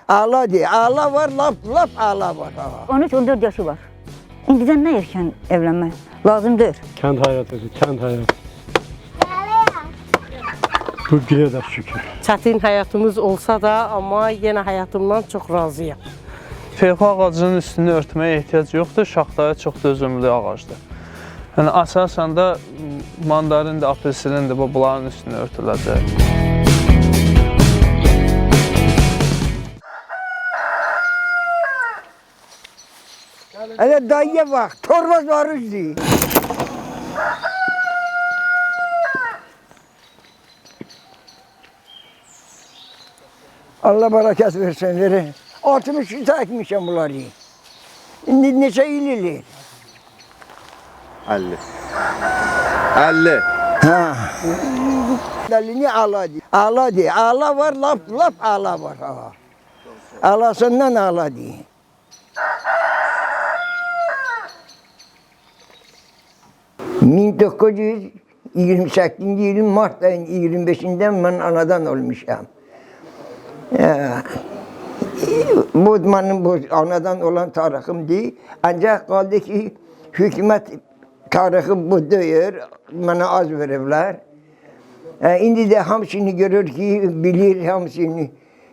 Ağla diye. Ağla var, laf ağla var. 13-14 yaşı var. İndiden ne erken evlenmek lazımdır. Kent hayatı, kent hayatı. Bu güne de şükür. Çətin həyatımız olsa da, amma yenə həyatımdan çox razıyam. Feyxo ağacının üstünü örtməyə ehtiyac yoxdur, şaxtaya çox dözümlü ağacdır. Yəni, əsasən də mandarindir, apelsindir, bunların üstünü örtüləcək. Hele dayıya bak, torba var üstü. Allah bereket versin verin. 60 yıl ekmişim bunları. Şimdi neçe il? 50. 50. Ha. Dalini ağla diye. Ağla diye. Ağla var, laf ağla var. Ha. Ağlasından ağla diye. ...1928 yılın Mart ayının 25'inden ben anadan olmuşum. Bu benim bu anadan olan tarixim değil. Ancak kaldı ki hükümet tarihi bu diyor, bana az verirler. Şimdi de hamsini görür ki bilir hamsini.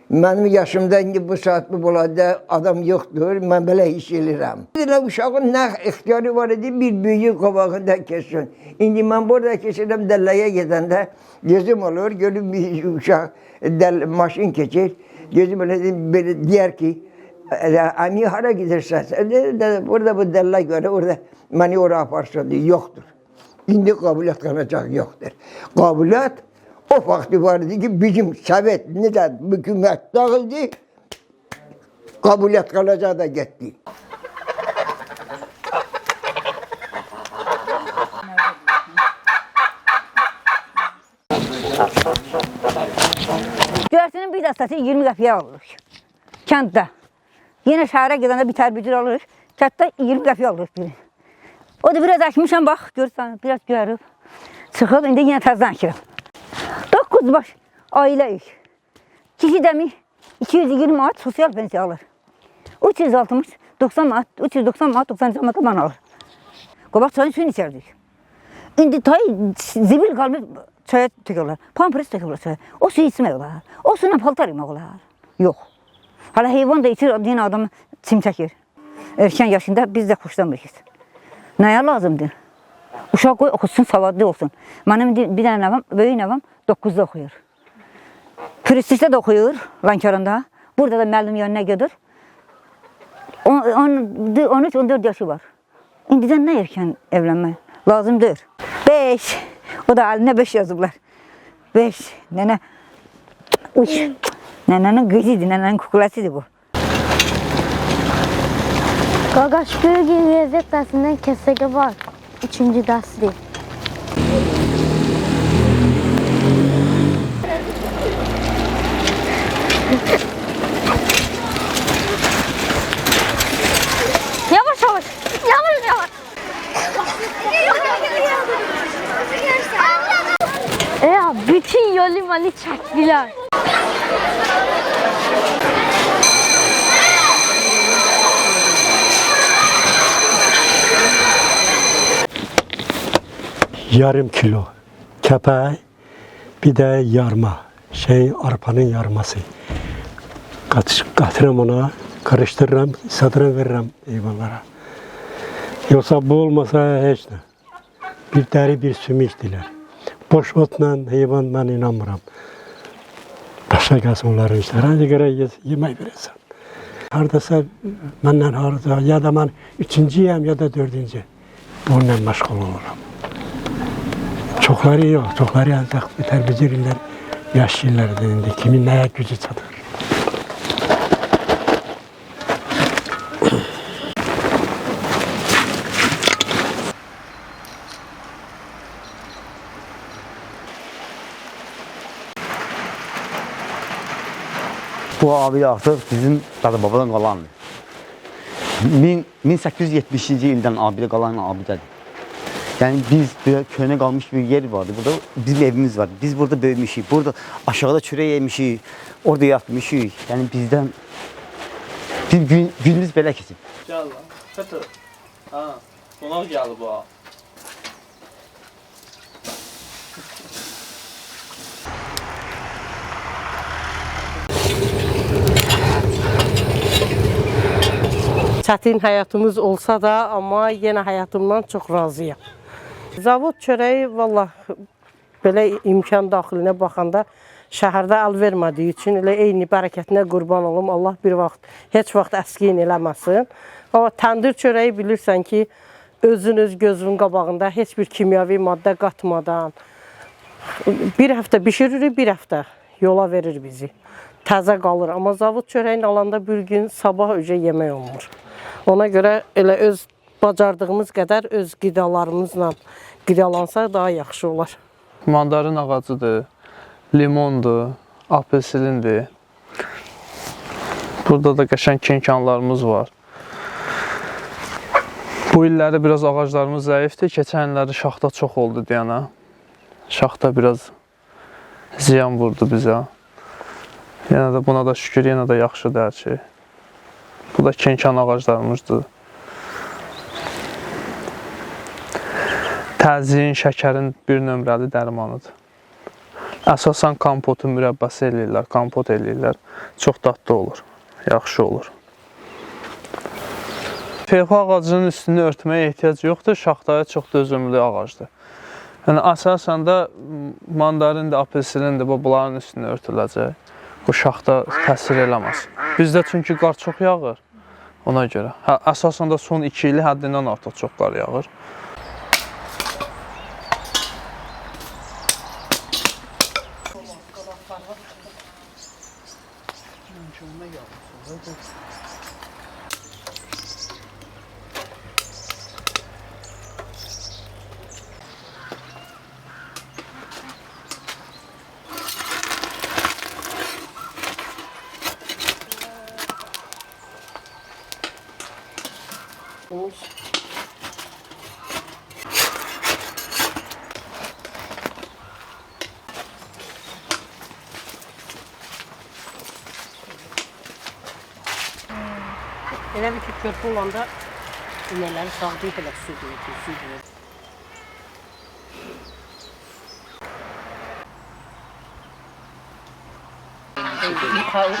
Benim yaşımda indi bu saat bu bulada adam yoktur, ben böyle hiç elirim. Uşağın ne ihtiyarı var idi, bir büyüğü kovağında kessin. Şimdi ben burada keserim, delleye gidende gözüm olur, görüm bir uşak maşın geçir. Gözüm böyle diyor ki, "Ami hara gidersen?" Burada bu della göre, orada beni oraya yaparsın diyor, yoktur. Şimdi kabuliyet kalacak yoktur. Kabuliyet o vakti vardı ki bizim Sovet neden hükümet dağıldı, kabuliyet kalacağı da gitti. Görsünün bir dastası 20 qəpiyə alırıq. Kənddə. Yenə şəhərə gedəndə bir tərbiyəcir alırıq. Kənddə 20 qəpiyə alırıq biri. O da biraz əkmişəm, bax, görürsən, biraz görüb. Çıxıb, indi yenə təzdən əkirəm. 9 baş ailəyik. Kişi dəmi 220 manat sosial pensiya alır. 360, 90 manat, 390 manat, 90 manat bana alır. Qabaq çayın suyunu içərdik. İndi tay zibil qalıb çaya tökürlər. Pampres tökürlər çaya. O suyu içmək olar. O suyla paltar yemək olar. Yox. Hala heyvan da içir, yenə adam çim çəkir. Erkən yaşında biz də xoşlanmırıq. Nəyə lazımdır? Uşaq qoy oxusun, savadlı olsun. Mənim bir dənə nəvam, böyük nəvam 9-da oxuyur. Turistikdə də oxuyur, Lankarında. Burada da müəllim yanına gedir. 13-14 yaşı var. İndidən nə erkən evlənmək lazımdır? 5. O da əlinə 5 yazıblar. 5. Nənə. Uy. Nənənin qızıdır, nənənin kukulasidir bu. Qaqaş Gölgün lezzet dersinden kesege var. 3. dersi değil. Yavaş yavaş. Yavaş yavaş. Ya bütün yolu beni çektiler. Yarım kilo kepeği, bir de yarma, arpanın yarması. Katırım ona, karıştırırım, satırım veririm hayvanlara. Yoksa bu olmasa hiç ne. Bir deri bir sümükdüler. Boş otla hayvan ben inanmıram. Başa gelsin onların işler. Hangi göre yemek verirsen. Hardasa benden harda ya da ben 3.yim ya da 4. Bununla meşgul olurum. Çokları yok, çokları elde terbiyeciler, yaşlılar dediğinde kimin neye gücü çatır. Bu abi artık bizim dede babadan kalan. 1870. ildən abidə qalan abidədir. Yani biz böyle köyüne kalmış bir yer vardı. Burada bizim evimiz vardı. Biz burada böyümüşük. Burada aşağıda çörek yemişik. Orada yatmışıq. Yani bizden Bir gündüz belə keçib. Gəl lan. Fətə. Ha, qonaq gəldi bu ha. Çətin həyatımız olsa da, amma yenə həyatımdan çox razıyam. Zavod çörəyi vallah belə imkan daxilinə baxanda şəhərdə əl vermədiyi üçün elə eyni bərəkətinə qurban olum. Allah bir vaxt, heç vaxt əskiyin eləməsin. Amma təndir çörəyi bilirsən ki, özünüz gözünün qabağında heç bir kimyavi maddə qatmadan bir həftə bişiririk, bir həftə yola verir bizi. Təzə qalır. Amma zavod çörəyini alanda bir gün sabah öcə yemək olmur. Ona görə elə öz bacardığımız qədər öz qidalarımızla qidalansa daha yaxşı olar. Mandarin ağacıdır, limondur, apelsindir. Burada da qəşəng kenkanlarımız var. Bu illəri biraz ağaclarımız zəifdir. Keçən illəri şaxta çox oldu deyənə. Şaxta biraz ziyan vurdu bizə. Yenə də buna da şükür, yenə də yaxşıdır hər şey. Bu da kenkan ağaclarımızdır. Təzyiqin, şəkərin bir nömrəli dərmanıdır. Əsasən kompotu mürəbbəsi eləyirlər, kompot eləyirlər. Çox dadlı olur, yaxşı olur. Peyxu ağacının üstünü örtməyə ehtiyac yoxdur, şaxtaya çox dözümlü ağacdır. Yəni, əsasən də mandarindir, apelsindir, bunların üstünü örtüləcək. Bu şaxta təsir eləməz. Bizdə çünki qar çox yağır, ona görə. Əsasən də son 2 ili həddindən artıq çox qar yağır. Elə bir ki, körpü olanda inəkləri sağlayıb elə su deyir.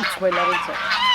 İçməkləri üçün.